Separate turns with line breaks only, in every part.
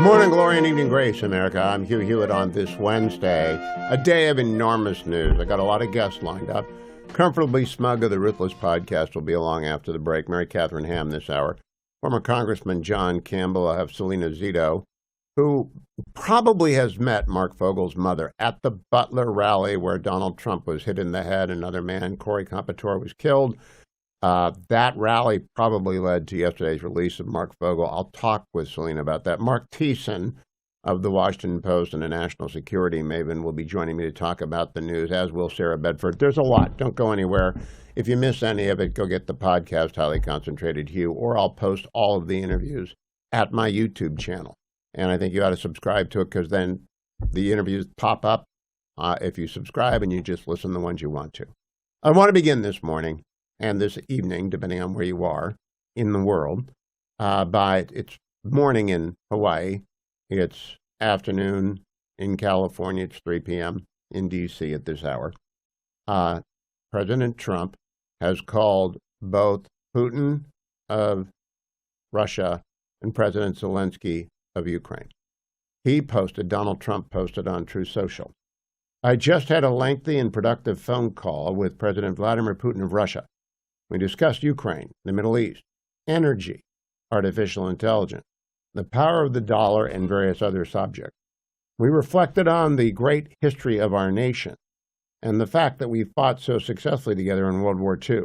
Morning glory and evening grace, America. I'm Hugh Hewitt on this Wednesday, a day of enormous news. I got a lot of guests lined up. Comfortably Smug of the Ruthless podcast will be along after the break. Mary Catherine Ham this hour. Former Congressman John Campbell. I have Selena Zito, who probably has met Mark Fogel's mother at the Butler rally where Donald Trump was hit in the head. Another man, Corey Compatore, was killed. That rally probably led to yesterday's release of Mark Fogel. I'll talk with Selena about that. Mark Thiessen of the Washington Post and a national security maven will be joining me to talk about the news, as will Sarah Bedford. There's a lot. Don't go anywhere. If you miss any of it, go get the podcast, Highly Concentrated Hugh, or I'll post all of the interviews at my YouTube channel. And I think you ought to subscribe to it because then the interviews pop up if you subscribe and you just listen to the ones you want to. I want to begin this morning and this evening, depending on where you are in the world, it's morning in Hawaii, it's afternoon in California, it's 3 p.m. in D.C. at this hour. President Trump has called both Putin of Russia and President Zelensky of Ukraine. Donald Trump posted on Truth Social. I just had a lengthy and productive phone call with President Vladimir Putin of Russia. We discussed Ukraine, the Middle East, energy, artificial intelligence, the power of the dollar, and various other subjects. We reflected on the great history of our nation and the fact that we fought so successfully together in World War II,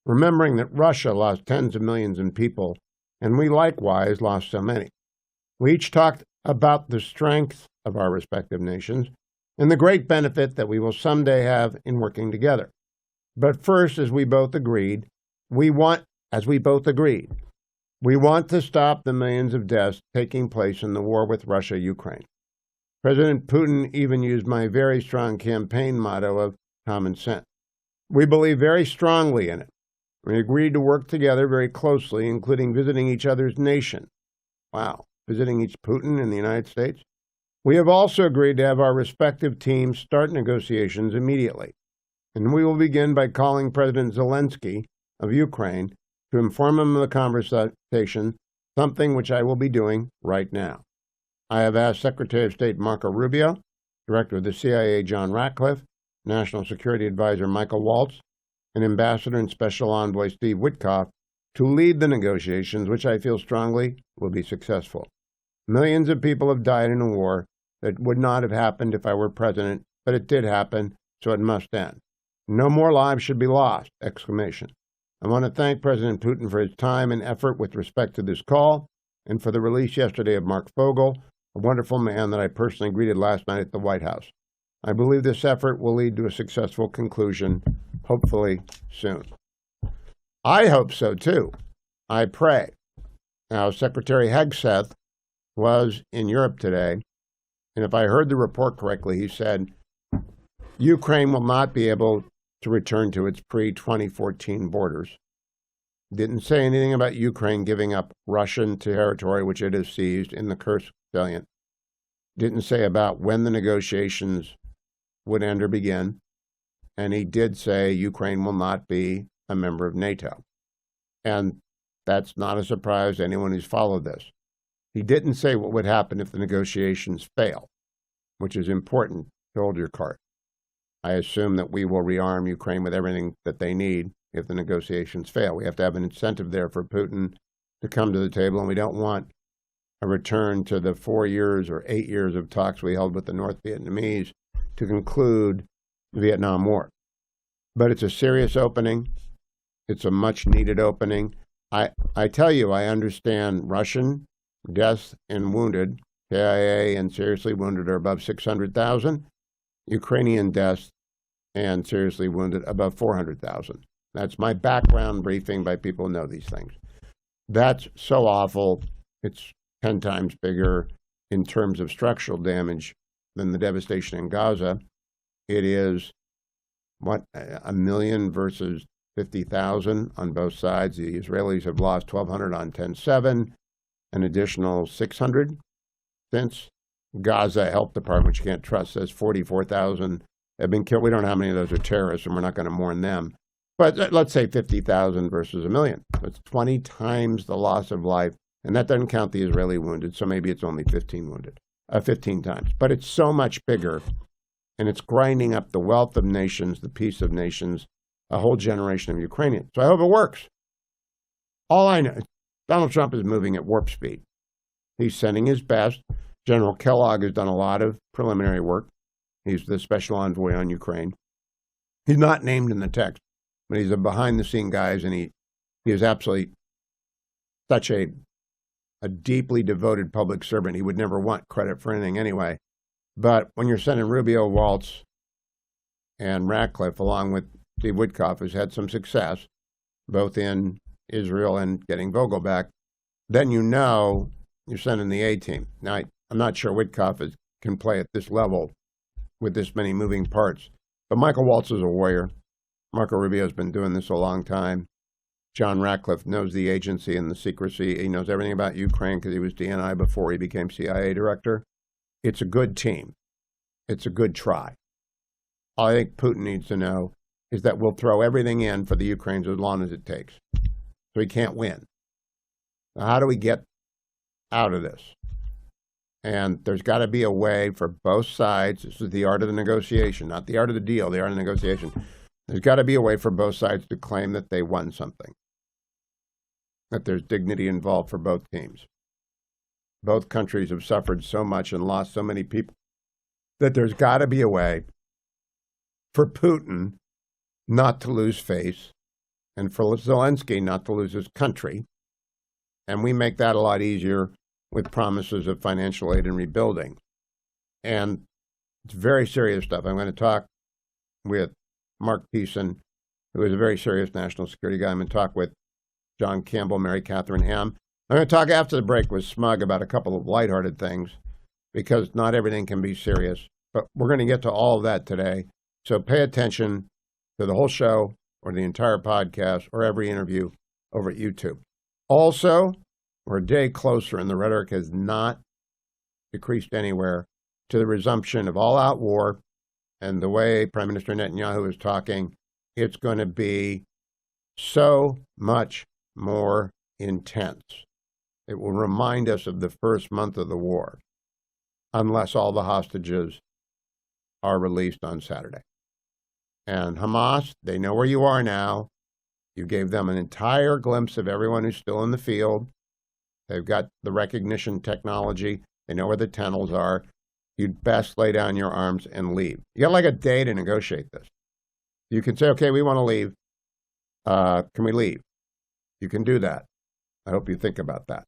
remembering that Russia lost tens of millions in people, and we likewise lost so many. We each talked about the strength of our respective nations and the great benefit that we will someday have in working together. But first, as we both agreed, we want to stop the millions of deaths taking place in the war with Russia-Ukraine. President Putin even used my very strong campaign motto of common sense. We believe very strongly in it. We agreed to work together very closely, including visiting each other's nation. Wow, visiting each Putin in the United States? We have also agreed to have our respective teams start negotiations immediately. And we will begin by calling President Zelensky of Ukraine to inform him of the conversation, something which I will be doing right now. I have asked Secretary of State Marco Rubio, Director of the CIA John Ratcliffe, National Security Advisor Michael Waltz, and Ambassador and Special Envoy Steve Witkoff to lead the negotiations, which I feel strongly will be successful. Millions of people have died in a war that would not have happened if I were president, but it did happen, so it must end. No more lives should be lost! I want to thank President Putin for his time and effort with respect to this call and for the release yesterday of Mark Fogel, a wonderful man that I personally greeted last night at the White House. I believe this effort will lead to a successful conclusion, hopefully soon. I hope so, too. I pray. Now, Secretary Hegseth was in Europe today, and if I heard the report correctly, he said Ukraine will not be able to return to its pre-2014 borders. Didn't say anything about Ukraine giving up Russian territory, which it has seized in the Kursk salient. Didn't say about when the negotiations would end or begin. And he did say Ukraine will not be a member of NATO. And that's not a surprise to anyone who's followed this. He didn't say what would happen if the negotiations fail, which is important to hold your card. I assume that we will rearm Ukraine with everything that they need if the negotiations fail. We have to have an incentive there for Putin to come to the table, and we don't want a return to the 4 years or 8 years of talks we held with the North Vietnamese to conclude the Vietnam War. But it's a serious opening. It's a much-needed opening. I tell you, I understand Russian deaths and wounded, KIA and seriously wounded, are above 600,000. Ukrainian deaths and seriously wounded above 400,000. That's my background briefing by people who know these things. That's so awful. It's 10 times bigger in terms of structural damage than the devastation in Gaza. It is, 1 million versus 50,000 on both sides. The Israelis have lost 1,200 on 10/7, an additional 600 since. Gaza Health Department, which you can't trust, says 44,000 have been killed. We don't know how many of those are terrorists, and we're not going to mourn them. But let's say 50,000 versus 1 million. That's 20 times the loss of life And that doesn't count the Israeli wounded, so maybe it's only 15 wounded, 15 times. But it's so much bigger, and it's grinding up the wealth of nations, the peace of nations, a whole generation of Ukrainians. So I hope it works. All I know, Donald Trump is moving at warp speed. He's sending his best. General Kellogg has done a lot of preliminary work. He's the special envoy on Ukraine. He's not named in the text, but he's a behind-the-scene guy, and he is absolutely such a deeply devoted public servant. He would never want credit for anything anyway. But when you're sending Rubio, Waltz, and Ratcliffe, along with Steve Witkoff, who's had some success, both in Israel and getting Vogel back, then you know you're sending the A-team. Now, I'm not sure Witkoff can play at this level with this many moving parts. But Michael Waltz is a warrior. Marco Rubio's been doing this a long time. John Ratcliffe knows the agency and the secrecy. He knows everything about Ukraine because he was DNI before he became CIA director. It's a good team. It's a good try. All I think Putin needs to know is that we'll throw everything in for the Ukrainians as long as it takes. So he can't win. Now, how do we get out of this? And there's got to be a way for both sides. This is the art of the negotiation, not the art of the deal, the art of the negotiation. There's got to be a way for both sides to claim that they won something, that there's dignity involved for both teams. Both countries have suffered so much and lost so many people that there's got to be a way for Putin not to lose face and for Zelensky not to lose his country. And we make that a lot easier with promises of financial aid and rebuilding. And it's very serious stuff. I'm going to talk with Mark Peason, who is a very serious national security guy. I'm going to talk with John Campbell, Mary Catherine Ham. I'm going to talk after the break with Smug about a couple of lighthearted things, because not everything can be serious. But we're going to get to all of that today. So pay attention to the whole show or the entire podcast or every interview over at YouTube. Also, we're a day closer, and the rhetoric has not decreased anywhere, to the resumption of all-out war. And the way Prime Minister Netanyahu is talking, it's going to be so much more intense. It will remind us of the first month of the war, unless all the hostages are released on Saturday. And Hamas, they know where you are now. You gave them an entire glimpse of everyone who's still in the field. They've got the recognition technology. They know where the tunnels are. You'd best lay down your arms and leave. You got like a day to negotiate this. You can say, okay, we want to leave. Can we leave? You can do that. I hope you think about that.